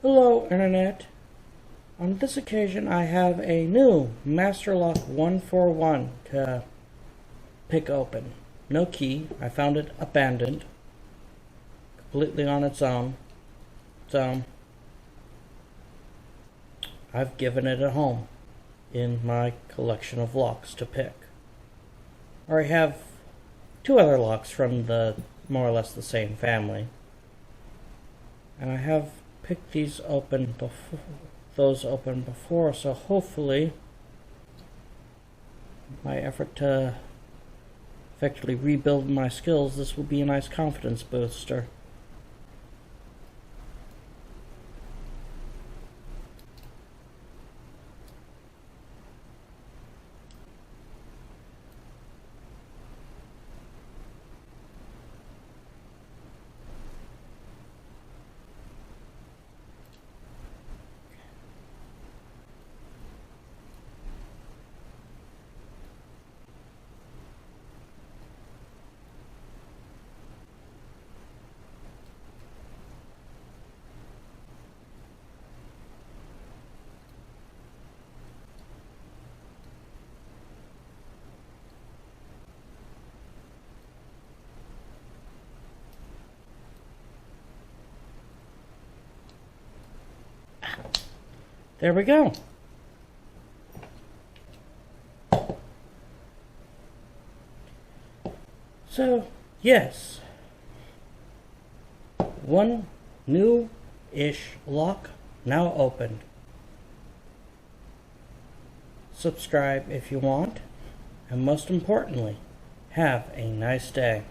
Hello, Internet. On this occasion, I have a new Master Lock 141 to pick open. No key. I found it abandoned, completely on its own. So, I've given it a home in my collection of locks to pick. Or I have two other locks from the more or less the same family. And I have picked these open before, those open before, so hopefully my effort to effectively rebuild my skills, this will be a nice confidence booster. There we go. So, yes, one new-ish lock now opened. Subscribe if you want, and most importantly, have a nice day.